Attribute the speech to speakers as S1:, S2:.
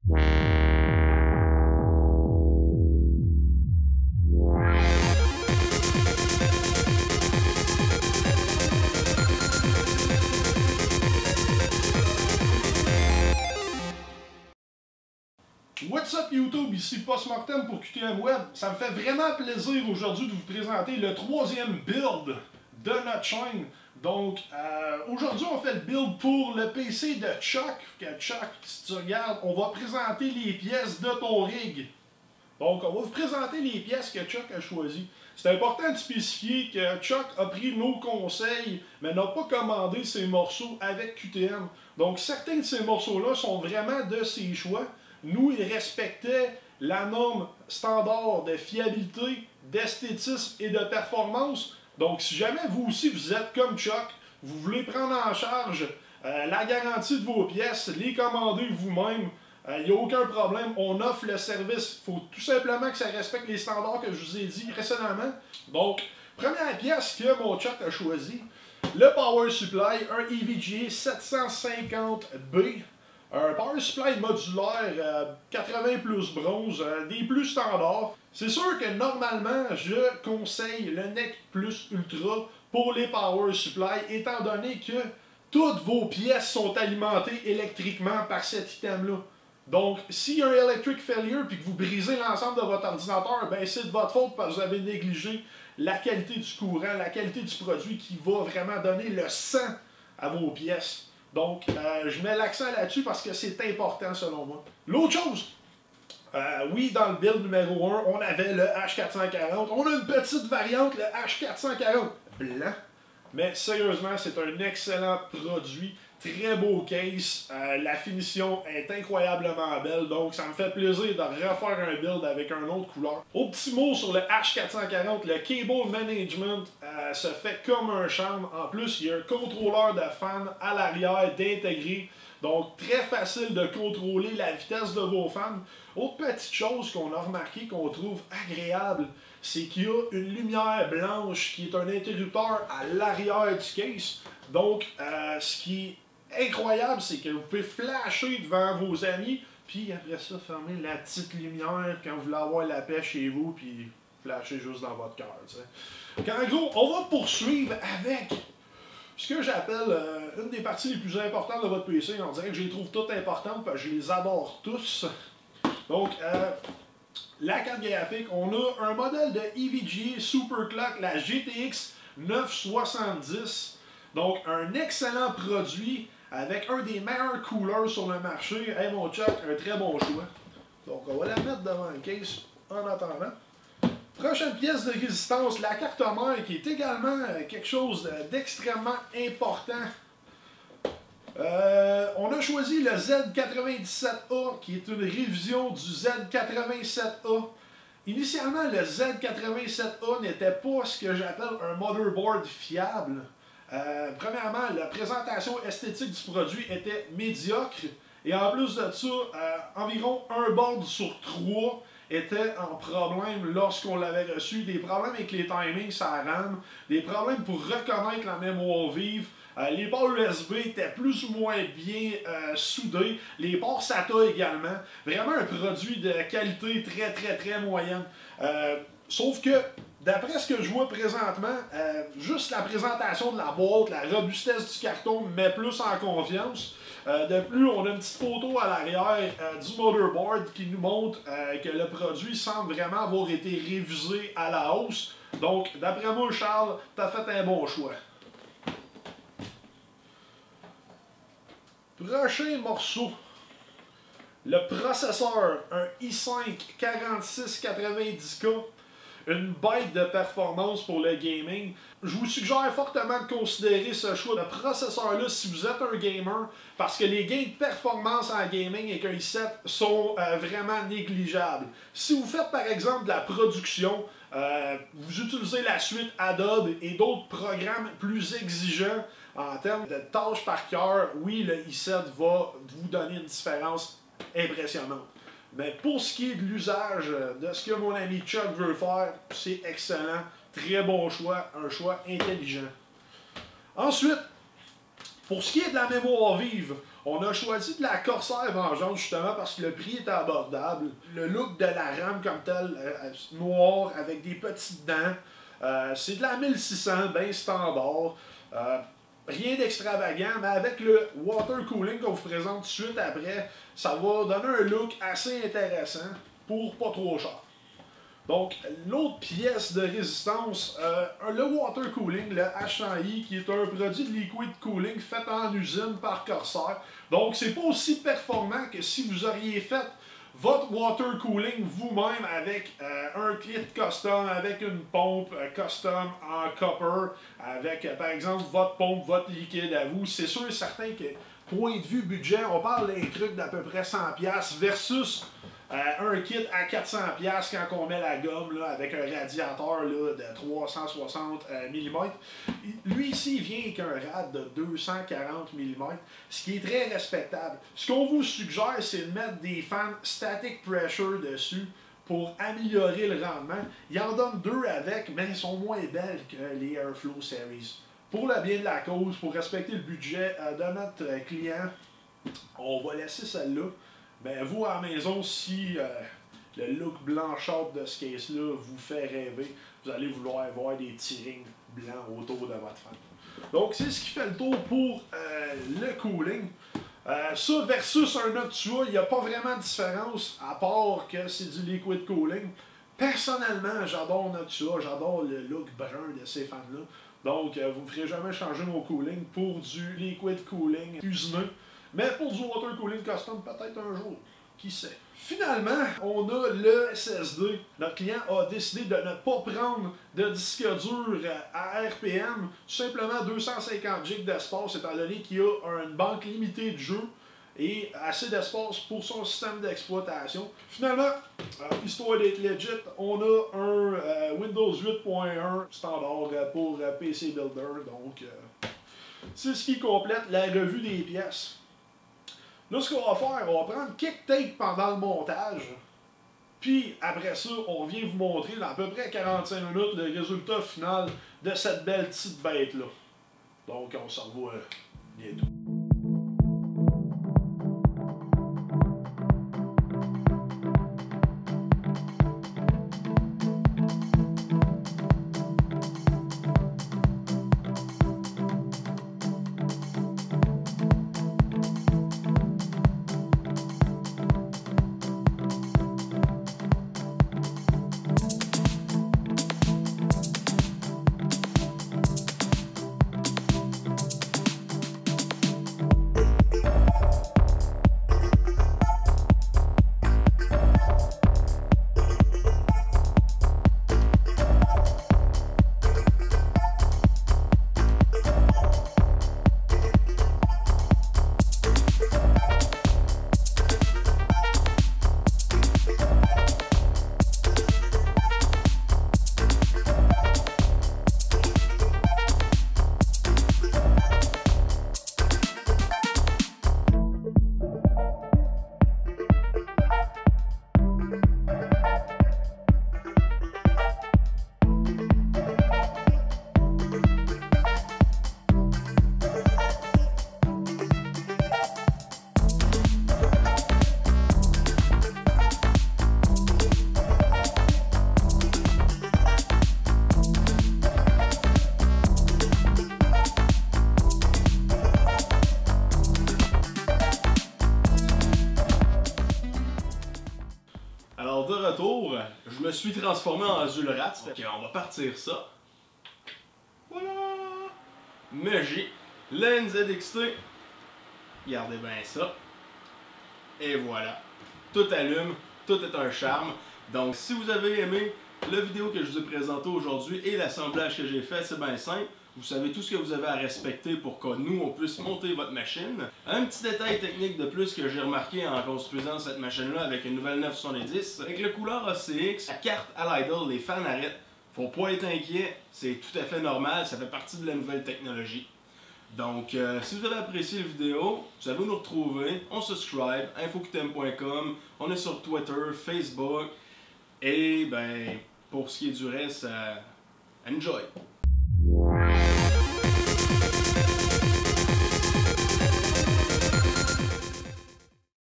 S1: What's up YouTube, ici Postmortem pour QTM Web. Ça me fait vraiment plaisir aujourd'hui de vous présenter le troisième build de notre chaîne. Donc aujourd'hui on fait le build pour le PC de Chuck. Chuck, si tu regardes, on va présenter les pièces de ton rig. Donc on va vous présenter les pièces que Chuck a choisies. C'est important de spécifier que Chuck a pris nos conseils, mais n'a pas commandé ses morceaux avec QTM. Donc certains de ces morceaux-là sont vraiment de ses choix. Nous, il respectait la norme standard de fiabilité, d'esthétisme et de performance. Donc, si jamais vous aussi, vous êtes comme Chuck, vous voulez prendre en charge la garantie de vos pièces, les commander vous-même, il n'y a aucun problème. On offre le service. Il faut tout simplement que ça respecte les standards que je vous ai dit précédemment. Donc, première pièce que mon Chuck a choisi, le Power Supply, un EVGA 750B. Un power supply modulaire 80 plus bronze, des plus standards. C'est sûr que normalement, je conseille le NEC Plus Ultra pour les power supply, étant donné que toutes vos pièces sont alimentées électriquement par cet item-là. Donc, s'il y a un electric failure et que vous brisez l'ensemble de votre ordinateur, ben c'est de votre faute parce que vous avez négligé la qualité du courant, la qualité du produit qui va vraiment donner le sang à vos pièces. Donc, je mets l'accent là-dessus parce que c'est important selon moi. L'autre chose, oui, dans le build numéro 1, on avait le H440. On a une petite variante, le H440 blanc. Mais sérieusement, c'est un excellent produit. Très beau case. La finition est incroyablement belle. Donc, ça me fait plaisir de refaire un build avec un autre couleur. Au petit mot sur le H440, le cable management se fait comme un charme. En plus, il y a un contrôleur de fan à l'arrière d'intégrer. Donc, très facile de contrôler la vitesse de vos fans. Autre petite chose qu'on a remarqué, qu'on trouve agréable, c'est qu'il y a une lumière blanche qui est un interrupteur à l'arrière du case. Donc, ce qui est incroyable, c'est que vous pouvez flasher devant vos amis, puis après ça, fermer la petite lumière quand vous voulez avoir la paix chez vous, puis flasher juste dans votre cœur. En gros, on va poursuivre avec ce que j'appelle une des parties les plus importantes de votre PC. On dirait que je les trouve toutes importantes parce que je les adore tous. Donc, la carte graphique, on a un modèle de EVGA Superclock, la GTX 970. Donc, un excellent produit avec un des meilleurs coolers sur le marché. Hey mon Chuck, un très bon choix. Donc, on va la mettre devant le case en attendant. Prochaine pièce de résistance, la carte mère, qui est également quelque chose d'extrêmement important. On a choisi le Z97A, qui est une révision du Z87A. Initialement, le Z87A n'était pas ce que j'appelle un motherboard fiable. Premièrement, la présentation esthétique du produit était médiocre. Et en plus de ça, environ un board sur 3 était en problème lorsqu'on l'avait reçu. Des problèmes avec les timings, ça rame. Des problèmes pour reconnaître la mémoire vive. Les ports USB étaient plus ou moins bien soudés. Les ports SATA également. Vraiment un produit de qualité très moyenne. Sauf que, d'après ce que je vois présentement, juste la présentation de la boîte, la robustesse du carton me met plus en confiance. De plus, on a une petite photo à l'arrière du motherboard qui nous montre que le produit semble vraiment avoir été révisé à la hausse. Donc, d'après moi, Charles, tu as fait un bon choix. Prochain morceau. Le processeur, un i5 4690K. Une bête de performance pour le gaming. Je vous suggère fortement de considérer ce choix de processeur-là si vous êtes un gamer, parce que les gains de performance en gaming avec un i7 sont vraiment négligeables. Si vous faites par exemple de la production, vous utilisez la suite Adobe et d'autres programmes plus exigeants en termes de tâches par cœur, oui, le i7 va vous donner une différence impressionnante. Mais pour ce qui est de l'usage de ce que mon ami Chuck veut faire, c'est excellent. Très bon choix, un choix intelligent. Ensuite, pour ce qui est de la mémoire vive, On a choisi de la Corsair Vengeance justement parce que le prix est abordable. Le look de la rame comme tel, noir avec des petites dents. C'est de la 1600, bien standard. Rien d'extravagant, mais avec le water cooling qu'on vous présente tout de suite après, ça va donner un look assez intéressant pour pas trop cher. Donc, l'autre pièce de résistance, le water cooling, le H100i, qui est un produit de liquid cooling fait en usine par Corsair. Donc, c'est pas aussi performant que si vous auriez fait votre water cooling vous-même avec un kit custom, avec une pompe custom en copper, avec par exemple votre pompe, votre liquide à vous. C'est sûr et certain que, point de vue budget, on parle d'un truc d'à peu près 100$ versus un kit à 400$ quand on met la gomme là, avec un radiateur là, de 360 mm. Lui ici, il vient avec un rad de 240 mm, ce qui est très respectable. Ce qu'on vous suggère, c'est de mettre des fans static pressure dessus pour améliorer le rendement. Il en donne deux avec, mais ils sont moins belles que les Airflow Series. Pour le bien de la cause, pour respecter le budget de notre client, on va laisser celle-là. Ben vous à la maison, si le look blanchâtre de ce case-là vous fait rêver, vous allez vouloir avoir des T-rings blancs autour de votre fan. Donc c'est ce qui fait le tour pour le cooling. Ça versus un Noctua, il n'y a pas vraiment de différence à part que c'est du liquid cooling. Personnellement, j'adore Noctua, j'adore le look brun de ces fans-là. Donc vous ne me ferez jamais changer mon cooling pour du liquid cooling usiné. Mais pour du water cooling custom, peut-être un jour. Qui sait? Finalement, on a le SSD. Notre client a décidé de ne pas prendre de disque dur à RPM, tout simplement 250 GB d'espace, étant donné qu'il y a une banque limitée de jeux et assez d'espace pour son système d'exploitation. Finalement, histoire d'être legit, on a un Windows 8.1 standard pour PC Builder. Donc, c'est ce qui complète la revue des pièces. Là, ce qu'on va faire, on va prendre kick tape pendant le montage. Puis, après ça, on vient vous montrer dans à peu près 45 minutes le résultat final de cette belle petite bête-là. Donc, on se revoit bientôt.
S2: Alors de retour, je me suis transformé en Zulrat, donc on va partir ça. Voilà! Mais j'ai le NZXT, regardez bien ça. Et voilà, tout allume, tout est un charme. Donc si vous avez aimé la vidéo que je vous ai présentée aujourd'hui et l'assemblage que j'ai fait, c'est bien simple. Vous savez tout ce que vous avez à respecter pour que nous, on puisse monter votre machine. Un petit détail technique de plus que j'ai remarqué en construisant cette machine-là avec une nouvelle 970. Avec le couleur ACX, la carte à l'idle, les fans arrêtent. Faut pas être inquiet, c'est tout à fait normal, ça fait partie de la nouvelle technologie. Donc, si vous avez apprécié la vidéo, vous savez où nous retrouver. On subscribe, infoquitem.com, on est sur Twitter, Facebook. Et ben, pour ce qui est du reste, enjoy!